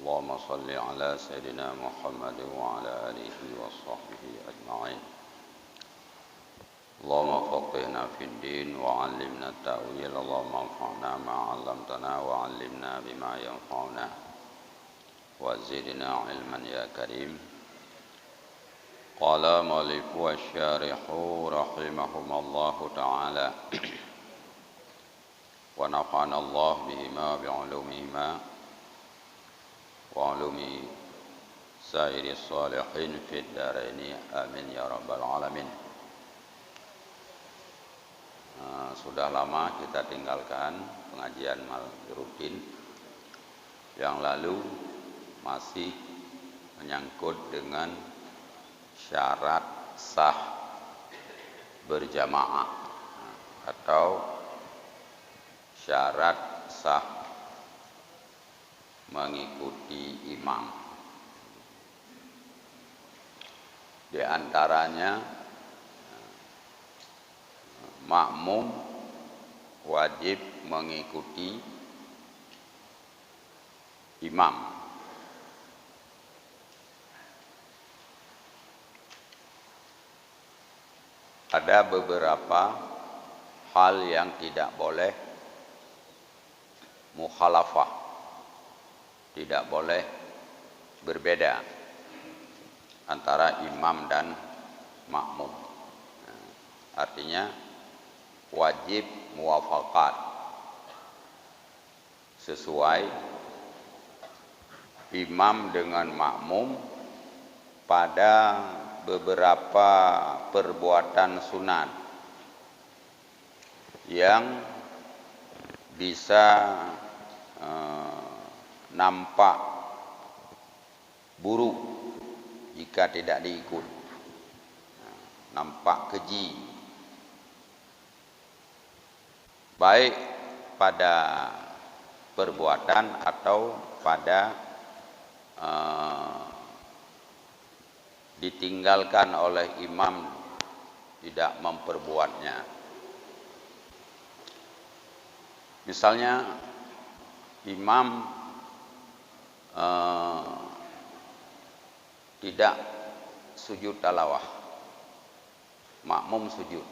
اللهم صل على سيدنا محمد وعلى آله وصحبه أجمعين. اللهم فقهنا في الدين وعلمنا التأويل. اللهم انفعنا ما علمتنا وعلمنا بما ينفعنا وزدنا علما يا كريم. قال مؤلف والشارح رحمهما الله تعالى ونفعنا الله بهما بعلومهما وعلوم سائر الصالحين في الدارين amin ya rabbal alamin. Sudah lama kita tinggalkan pengajian rutin yang lalu masih menyangkut dengan syarat sah berjamaah atau syarat sah mengikuti imam. Di antaranya makmum wajib mengikuti imam. Ada beberapa hal yang tidak boleh mukhalafah, tidak boleh berbeda antara imam dan makmum. Artinya wajib muwafaqat, sesuai imam dengan makmum pada beberapa perbuatan sunat yang bisa nampak buruk jika tidak diikut, nampak keji, baik pada perbuatan atau pada ditinggalkan oleh imam tidak memperbuatnya. Misalnya imam tidak sujud tilawah, makmum sujud,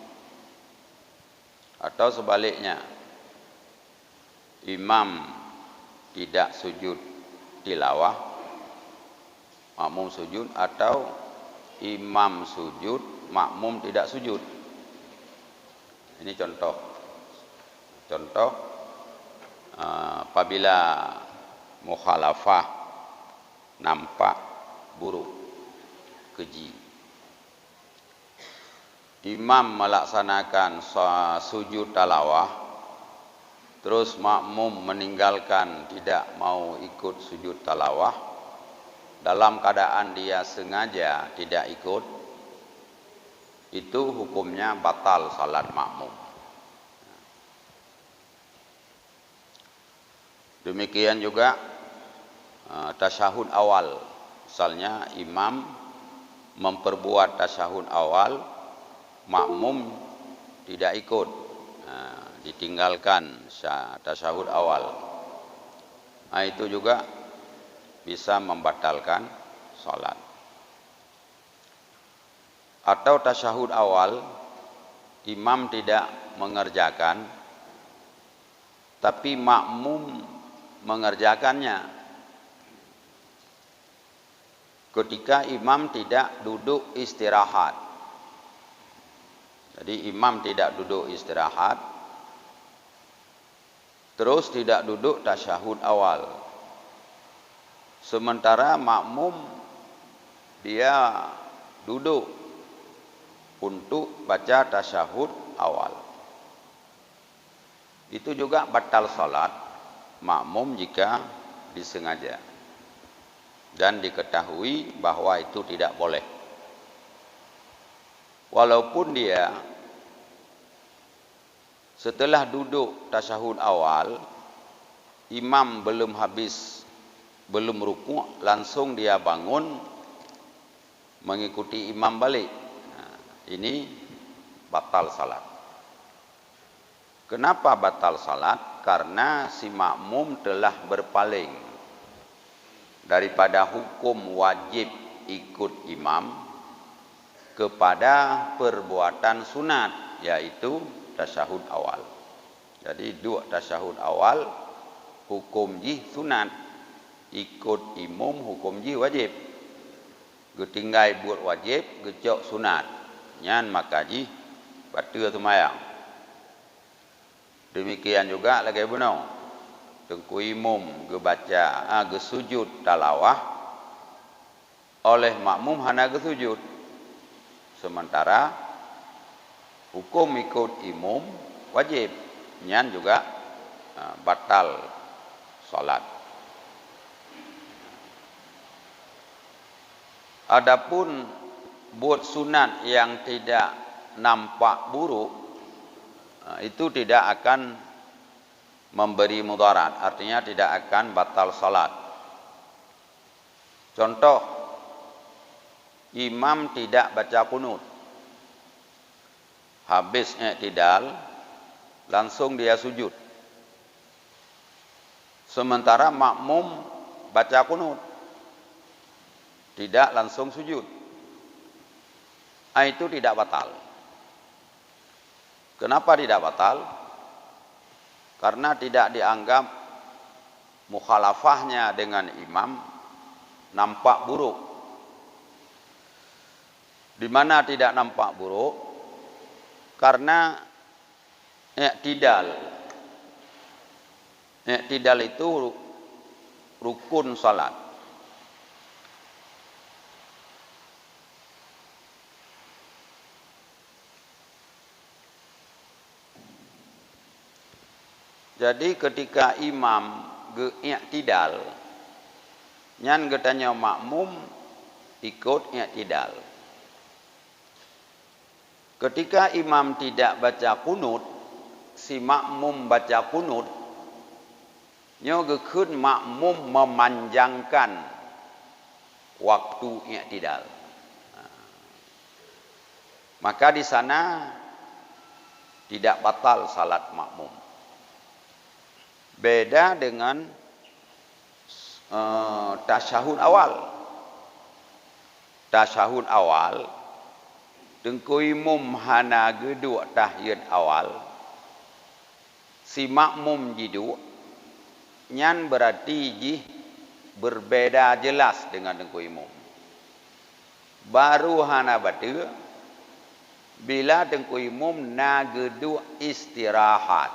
atau sebaliknya imam tidak sujud tilawah, makmum sujud, atau imam sujud, makmum tidak sujud. Ini contoh apabila mukhalafah nampak buruk, keji. Imam melaksanakan sujud tilawah, terus makmum meninggalkan, tidak mau ikut sujud tilawah, dalam keadaan dia sengaja tidak ikut, itu hukumnya batal salat makmum. Demikian juga tasyahud awal. Misalnya imam memperbuat tasyahud awal, makmum tidak ikut, ditinggalkan tasyahud awal. Nah, itu juga bisa membatalkan salat. Atau tasyahud awal imam tidak mengerjakan, tapi makmum mengerjakannya ketika imam tidak duduk istirahat. Jadi imam tidak duduk istirahat, terus tidak duduk tasyahud awal, sementara makmum dia duduk untuk baca tasyahud awal. Itu juga batal salat makmum jika disengaja dan diketahui bahwa itu tidak boleh. Walaupun dia setelah duduk tasyahud awal, imam belum habis, belum rukuk, langsung dia bangun mengikuti imam balik. Nah, ini batal salat. Kenapa batal salat? Karena si makmum telah berpaling daripada hukum wajib ikut imam kepada perbuatan sunat, yaitu tasyahud awal. Jadi dua tasyahud awal hukum ji sunat, ikut imam hukum ji wajib. Getinggai buat wajib, gecok sunat. Nyan maka ji batal sembahyang. Demikian juga lagi benar. Tengku imam gebaca gesujud talawah oleh makmum hana gesujud. Sementara hukum ikut imam wajib. Nyan juga batal salat. Adapun buat sunat yang tidak nampak buruk, itu tidak akan memberi mudarat, artinya tidak akan batal salat. Contoh, imam tidak baca kunut, habis i'tidal langsung dia sujud, sementara makmum baca kunut tidak langsung sujud, itu tidak batal. Kenapa tidak batal? Karena tidak dianggap mukhalafahnya dengan imam nampak buruk. Di mana tidak nampak buruk? Karena i'tidal itu rukun salat. Jadi ketika imam i'tidal, nyan getanya makmum ikut i'tidal. Ketika imam tidak baca kunut, si makmum baca kunut, nyo gekun makmum memanjangkan waktu i'tidal. Maka di sana tidak batal salat makmum. Beda dengan tasyahud awal. Tasyahud awal, tengku imam hana geduk tahiyat awal, si makmum jidu, nyan berarti ji berbeda jelas dengan tengku imam. Baru hana batu bila tengku imam na geduk istirahat.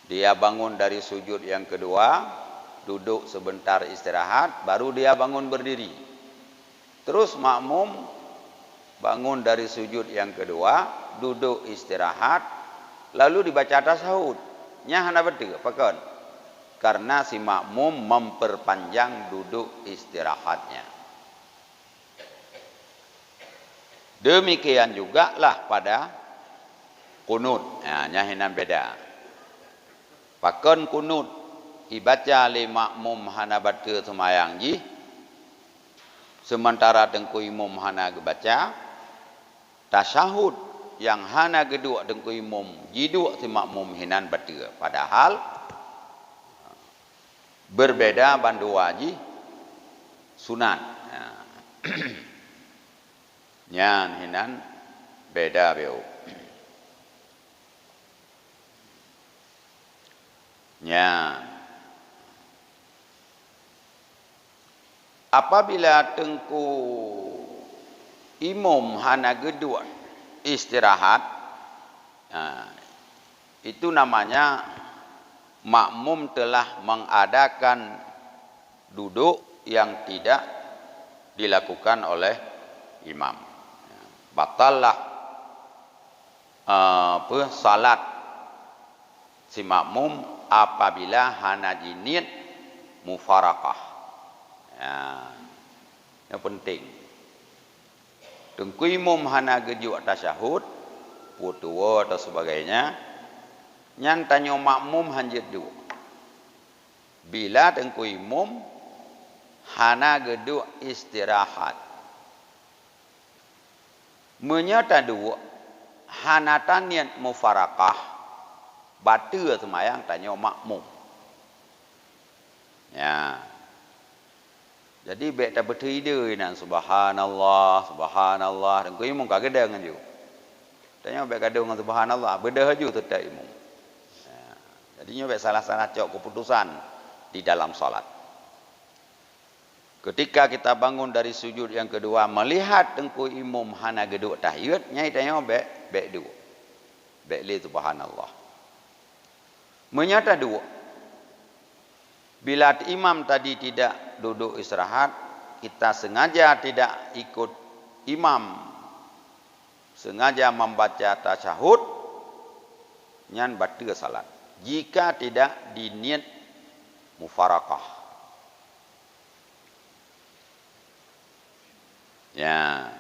Dia bangun dari sujud yang kedua, duduk sebentar istirahat, baru dia bangun berdiri. Terus makmum bangun dari sujud yang kedua, duduk istirahat, lalu dibaca tasyahud. Nya hana betul, pakon. Karena si makmum memperpanjang duduk istirahatnya. Demikian juga lah pada kunut. Nya hinan beda. Pakon kunut ibaca li makmum hana batal sembahyang ji, sementara tengku imam hana gebaca tasyahud yang hana geduk tengku imam jiduk si makmum hinan batal. Padahal berbeda bandua ji sunat. Nyan hinan beda beu. Nya apabila tengku imam hana geduk istirahat, itu namanya makmum telah mengadakan duduk yang tidak dilakukan oleh imam. Batallah salat si makmum apabila hana jinit mufarakah. Yang penting. Tengku imam hana gejuk tasyahud, putua atau sebagainya, nyan tanya makmum hanjir du. Bila tengku imam hana geduk istirahat, menyata dua hana tanian mufarakah, batal sembahyang tanya makmum. Jadi baik tak bertida nan subhanallah, subhanallah. Dan ku imam kagak ada dengan you. Tanya baik gaduh dengan subhanallah, beda haju tetap imam. Jadinya baik salah-salah cok keputusan di dalam solat. Ketika kita bangun dari sujud yang kedua, melihat tengku imam hana geduk tahiyat, nyai tanya baik dua. Baik li subhanallah. Menyata dua. Bila imam tadi tidak duduk istirahat, kita sengaja tidak ikut imam, sengaja membaca tasyahud, nyan batal salat. Jika tidak diniat mufarakah. Ya.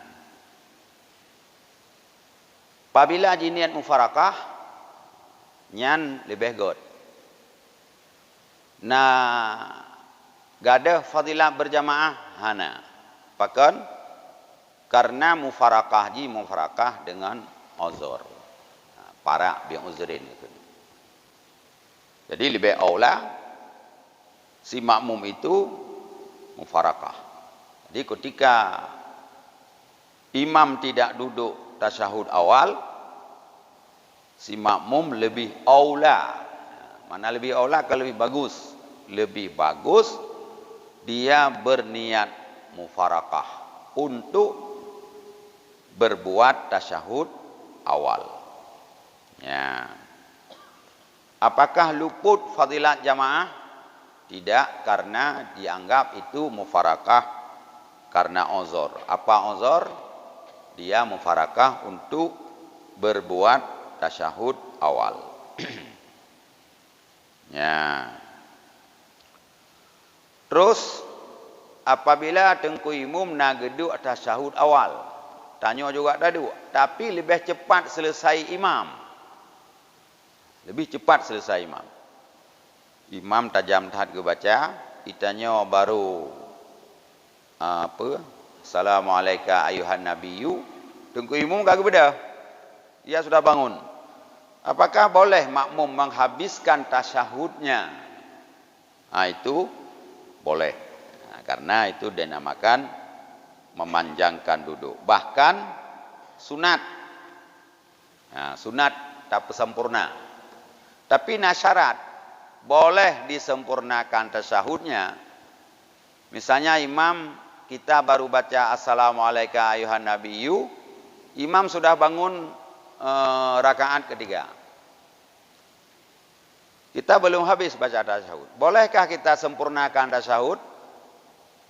Apabila diniat mufarakah, nyan lebih good. Nah, gada fadilah berjamaah hana. Pakan karena mufarakah dengan uzur. Para bi uzrin itu. Jadi lebih aula si makmum itu mufarakah. Jadi ketika imam tidak duduk tasyahud awal, si makmum lebih aula. Mana lebih aula kalau lebih bagus? Lebih bagus dia berniat mufarakah untuk berbuat tasyahud awal. Ya. Apakah luput fadilat jamaah? Tidak, karena dianggap itu mufarakah karena uzur. Apa uzur? Dia mufarakah untuk berbuat tasyahud awal. Ya. Terus apabila tengku imam nak geduk tasyahud awal, tanya juga tadi, tapi lebih cepat selesai imam. Lebih cepat selesai imam. Imam tajam tahat ke baca, itanya baru Assalamualaikum ayuhan nabiyyu. Tengku imam kagak beda. Dia sudah bangun. Apakah boleh makmum menghabiskan tasyahudnya? Itu boleh. Karena itu dinamakan memanjangkan duduk. Bahkan sunat. Sunat tak sempurna. Tapi nasyarat boleh disempurnakan tasyahudnya. Misalnya imam kita baru baca Assalamualaikum ayuhan nabiyyu, imam sudah bangun rakaat ketiga. Kita belum habis baca tasyahud. Bolehkah kita sempurnakan tasyahud?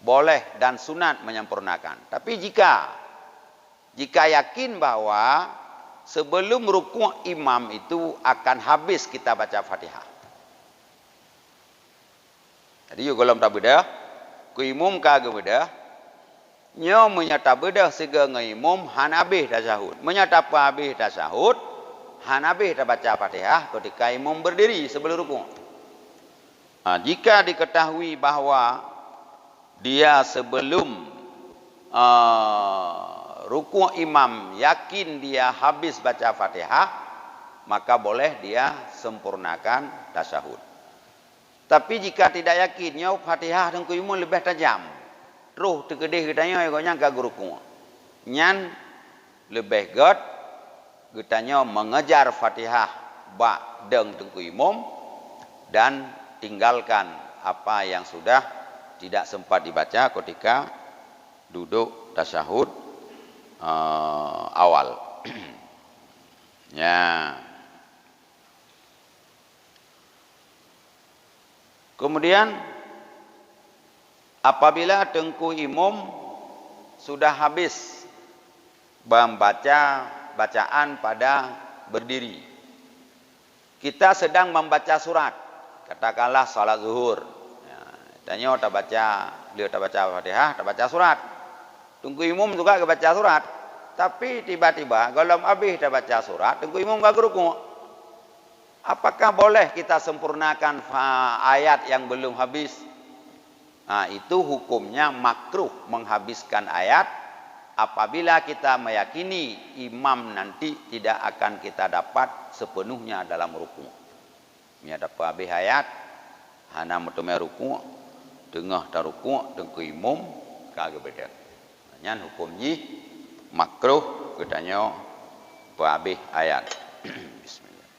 Boleh dan sunat menyempurnakan. Tapi jika yakin bahwa sebelum rukuk imam itu akan habis kita baca Fatihah. Jadi kalau tak beda, ku imam kagak beda. Nyo menyata beda sega ngimam hanabih tasyahud. Menyata habis tasyahud, hanabih tak baca Fatihah ketika imam berdiri sebelum rukuk. Jika diketahui bahwa dia sebelum rukuk imam yakin dia habis baca Fatihah, maka boleh dia sempurnakan tasyahud. Tapi jika tidak yakinnya Fatihah dan imam lebih tajam, roh tergedih kitanya agaknya kagak rukuk. Nyan lebih god kitanya mengejar Fatihah ba deng tengku imam dan tinggalkan apa yang sudah tidak sempat dibaca ketika duduk tasyahud awal. Ya. Kemudian apabila tengku imam sudah habis membaca bacaan pada berdiri, kita sedang membaca surat, katakanlah salat zuhur. Tanya tak baca, dia tak baca Fatihah, tak baca surat. Tunggu imam juga tak baca surat. Tapi tiba-tiba kalau habis tak baca surat, tunggu imam tak rukuk. Apakah boleh kita sempurnakan ayat yang belum habis? Itu hukumnya makruh menhabiskan ayat apabila kita meyakini imam nanti tidak akan kita dapat sepenuhnya dalam rukuk. Ini dapat habis ayat, hana mutumai rukuk. tengah taruku' tengku imum kagak beda. Nyan hukum ji makruh katanya habis ayat. Bismillah.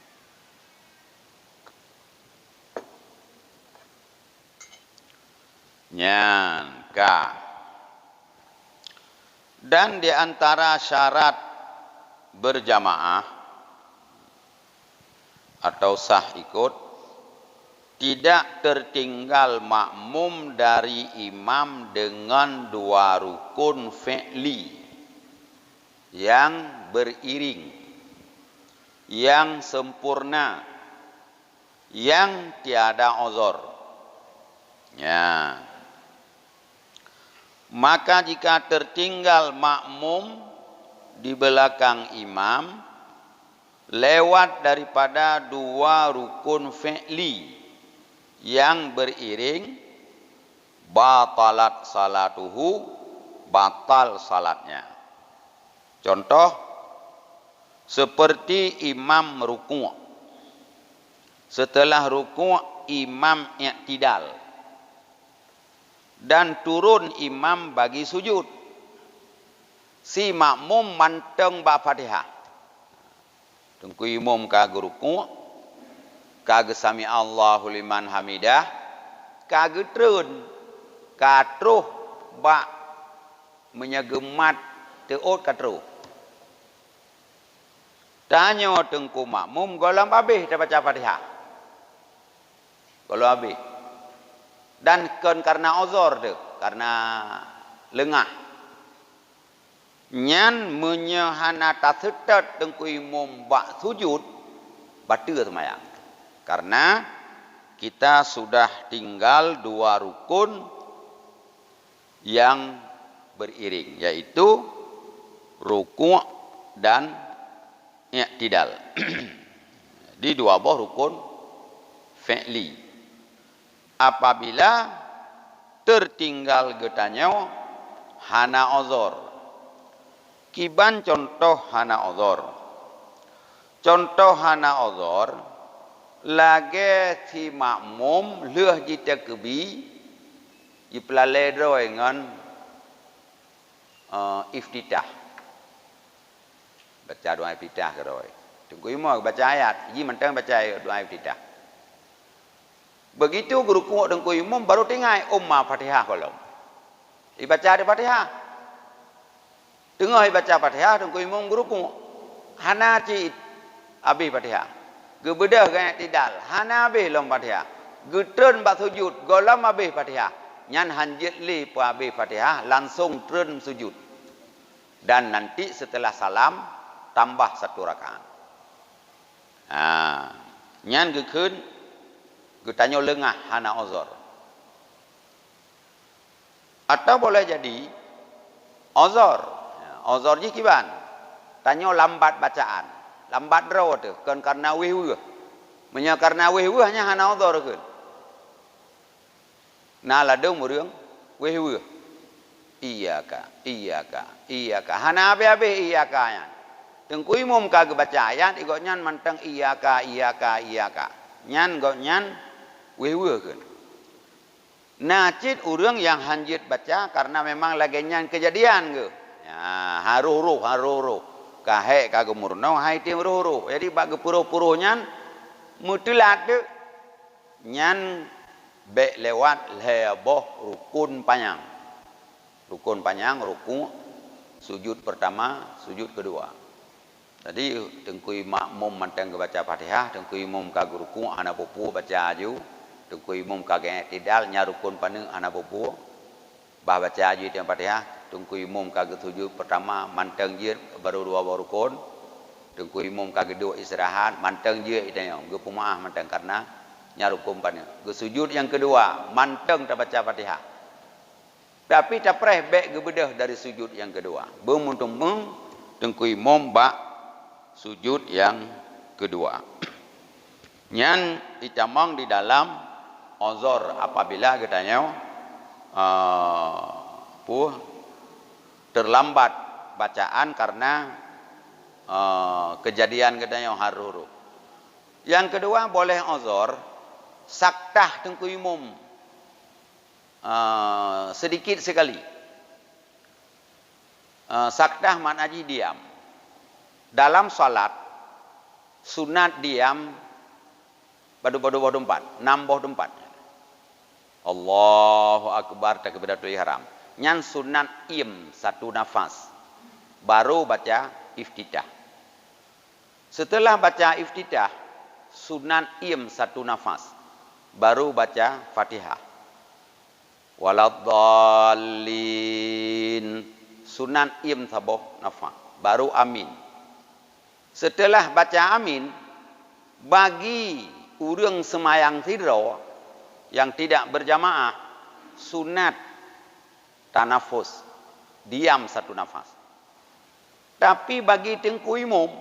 Nyan ka. Dan di antara syarat berjamaah atau sah ikut, tidak tertinggal makmum dari imam dengan dua rukun fi'li yang beriring, yang sempurna, yang tiada uzur. Ya. Maka jika tertinggal makmum di belakang imam lewat daripada dua rukun fi'li yang beriring, batalat salatuhu, batal salatnya. Contoh, seperti imam ruku'. Setelah ruku' imam i'tidal. Dan turun imam bagi sujud. Si makmum manteng ba Fatihah. Tengku imam kagak ruku', kagak sami Allahu liman hamidah, kagak turun, katruh ba menyegemat teot katruh. Tanya tengku makmum, golam habis dah baca Fatihah. Golam habis. Dan karena uzur tu, karena lengah. Nyan menyehana tasetat tengku imam bak sujud, batal semayang. Karena kita sudah tinggal dua rukun yang beriring, yaitu ruku' dan i'tidal. Di dua buah rukun fi'li. Apabila tertinggal getanya hana uzur. Kiban contoh hana uzur. Contoh hana uzur, lagi si makmum leh jita kebi iplalai droi ngan iftitah. Baca doa iftitah ke droi. Tunggu imam baca ayat, ji mentang baca ayat doa iftitah. Begitu ruku' tengku imam baru tinggal ummah Fatihah kolom. Ibaca di Fatihah. Tengah ibaca Fatihah tengku imam ruku'. Hana ci abi Fatihah. Gebedah gaya tidal. Hana abi lom Fatihah. Getren bak sujud golam abi Fatihah. Nyan hanjit li pa abi Fatihah langsung tren sujud. Dan nanti setelah salam tambah satu rakaat. Nyan gekun getanya lengah hana uzur. Atau boleh jadi uzur. Uzur ji kiban. Tanya lambat bacaan. Lambat draw tu kan karena weh-weh. Menya karena weh-weh hanya hana uzur kan. Nah ladung murung weh-weh. Iyaka. Hana abe-abe iyaka yan. Tengku imam kagak baca ayat igo nyan manteng iyaka. Nyan go nyan weh-weh kan. Nacit orang yang hanjit baca karena memang lagi nyan kejadian ke. Ya, haruh-ruh. Kahek kagak murno, hai tim ruh-ruh. Jadi bagi puruh-puruh nyan mutelat tu. Nyan bek lewat leboh rukun panjang. Rukun panjang, ruku, sujud pertama, sujud kedua. Jadi tengkui makmum manteng ke baca Fatihah, tengkui imam kagak ruku, ana pupu baca aju, tengkui imam kagak i'tidal nyarukun paneng ana pupu, bah baca aju di Fatihah, tengkui imam kagak sujud pertama manteng je baru dua rukun, tengkui imam kagak dua istirahat manteng je itanya, ge pumaah manteng karena nyarukun paneng. Ge sujud yang kedua manteng tak baca Fatihah. Tapi tak preh bek gebedah dari sujud yang kedua. Bemuntung tengkui imam bak sujud yang kedua. Nyan dicamang di dalam uzur apabila katanya terlambat bacaan karena kejadian katanya haruru. Yang kedua boleh uzur saktah tengku imam. sedikit sekali. Sakdah maknanya diam. Dalam salat sunat diam badu-badu tempat, 6 tempat. Allahu akbar takbiratul ihram. Nyan sunat im 1 nafas. Baru baca iftitah. Setelah baca iftitah, sunat im 1 nafas. Baru baca Fatihah. Waladdallin. Sunat im 3 nafas. Baru amin. Setelah baca amin, bagi urang semayang tidur yang tidak berjamaah, sunat tanafus, diam 1 nafas. Tapi bagi tengku imum,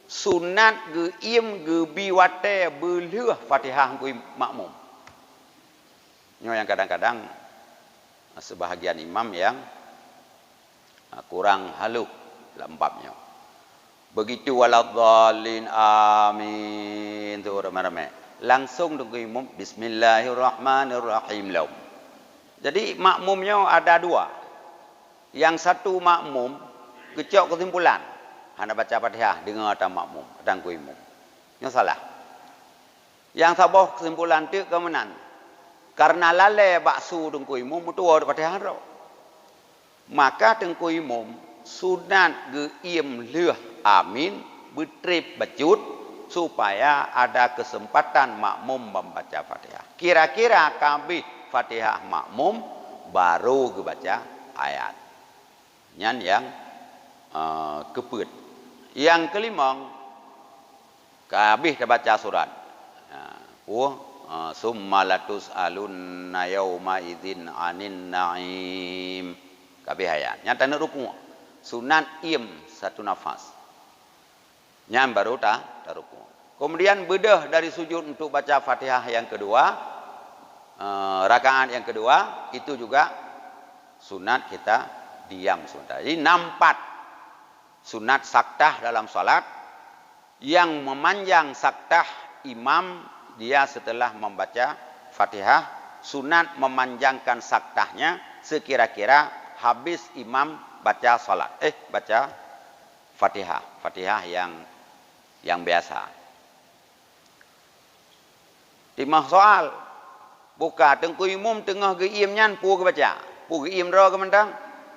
sunat ge im ge biwate beleuh Fatihah ku makmum. Nyo yang kadang-kadang sebahagian imam yang kurang halus lembabnya. Begitu waladhdallin amin tu ramai-ramai. Langsung tunggu imam bismillahirrahmanirrahim laum. Jadi makmumnya ada 2. Yang satu makmum kecok kesimpulan. Hendak baca Fatihah dengar ada makmum, ada ku imam. Yang salah. Yang sabah kesimpulan tu kemenan. Karena lalai baksu tunggu imam tu ada Fatihah ro. Maka tunggu imam sunat geim leuh amin betrip bacut supaya ada kesempatan makmum membaca Fatihah. Kira-kira kabeh Fatihah makmum baru baca ayat. Nyan yang keput. Yang kelima kabeh baca surat. Summa latus alunna yauma idzin anin naim. Kabeh ayat. Nyata nak rukuk. Sunat im 1 nafas. Nyam baru ruku. Kemudian bedah dari sujud untuk baca Fatihah yang kedua, rakaat yang kedua, itu juga sunat kita diam sebentar. Jadi 4 sunat sakdah dalam salat. Yang memanjang sakdah imam dia setelah membaca Fatihah, sunat memanjangkan sakdahnya sekira-kira habis imam baca salat, baca Fatihah yang biasa. Timah soal, buka tengku imam tengah geim nyan pu ke baca, pu geim ro ke mendang.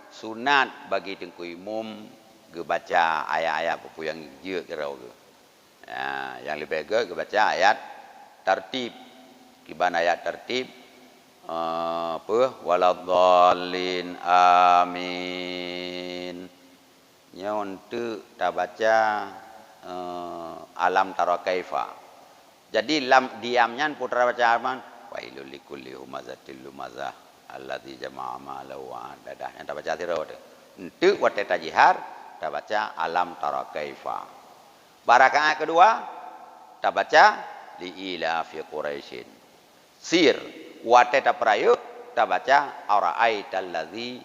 Sunat bagi tengku imam ge baca ayat-ayat pu yang je ke ro ke. Ya, yang lebih ke baca ayat tertib, kiban ayat tertib. Waladhdallin amin. Nyon tu ta baca alam tara kaifa. Jadi diamnya putra baca aman wailul likulli humazatil lumazah allazi jama'a malahu wa dadah. Yang ta baca tiro tu. Ente wate tajihar ta baca alam tara kaifa. Barakaat kedua ta baca li ila fi quraisyin. Sir wate ta prayu ta baca ara'aital ladzi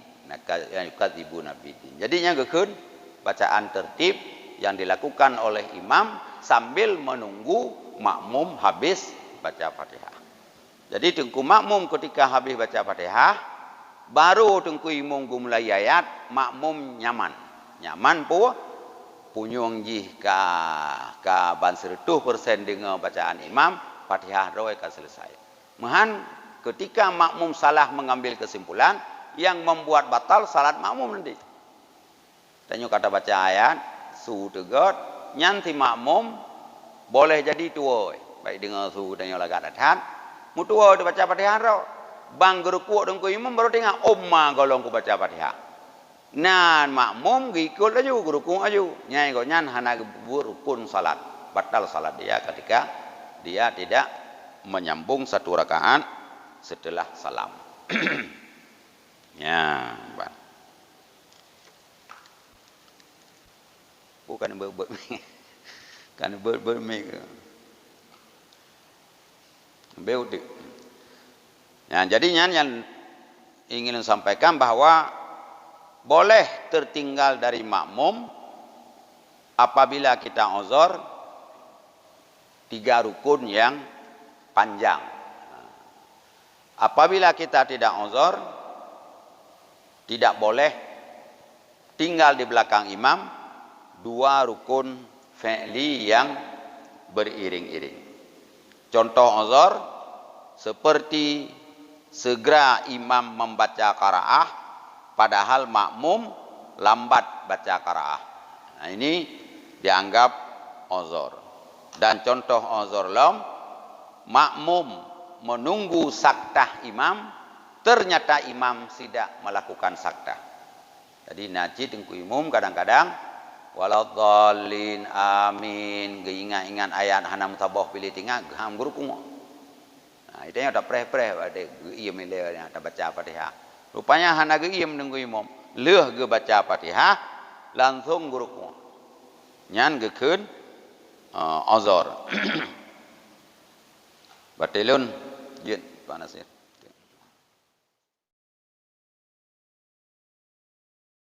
yukadzibuna bidin. Jadi yang gekeun bacaan tertib yang dilakukan oleh imam sambil menunggu makmum habis baca Fatihah. Jadi tengku makmum ketika habis baca Fatihah baru tengku imam mulai ayat, makmum nyaman. Nyaman pu punyung jih ka ban 100% dengan bacaan imam, Fatihah roe ka selesai. Mahan ketika makmum salah mengambil kesimpulan yang membuat batal salat makmum nanti. Tanya kata baca ayat, su tegot, nyanti makmum boleh jadi tua. Baik dengar su tanya lagat adat. Mu tua tu baca Fatihah ro. Bang gerukuk dengku imam baru tengok umma golong ku baca Fatihah. Nan makmum ngikut aju gerukuk aju. Nyai kok nyan hana rukun salat. Batal salat dia ketika dia tidak menyambung 1 rakaat setelah salam. Ya, Pak. Bukan ber kan ber Beudik. Ya, jadinya yang ingin sampaikan bahwa boleh tertinggal dari makmum apabila kita uzur 3 rukun yang panjang. Apabila kita tidak uzur, tidak boleh tinggal di belakang imam dua rukun fi'li yang beriring-iring. Contoh uzur seperti segera imam membaca qiraah padahal makmum lambat baca qiraah. Nah, ini dianggap uzur. Dan contoh uzur lain, makmum menunggu saktah imam, ternyata imam tidak melakukan saktah. Jadi najid dengan imam kadang-kadang waladhdallin amin, ingat-ingat ayat hanam tabah pilih tinggal gam guru kumo. Nah, itu yang ada preh-preh pada geiem ile yang ada baca Fatihah. Rupanya hana geiem nunggu imam, leuh ge baca Fatihah langsung guru kumo. Nyan gekeun uzur. Batilun jin Pak Nasir.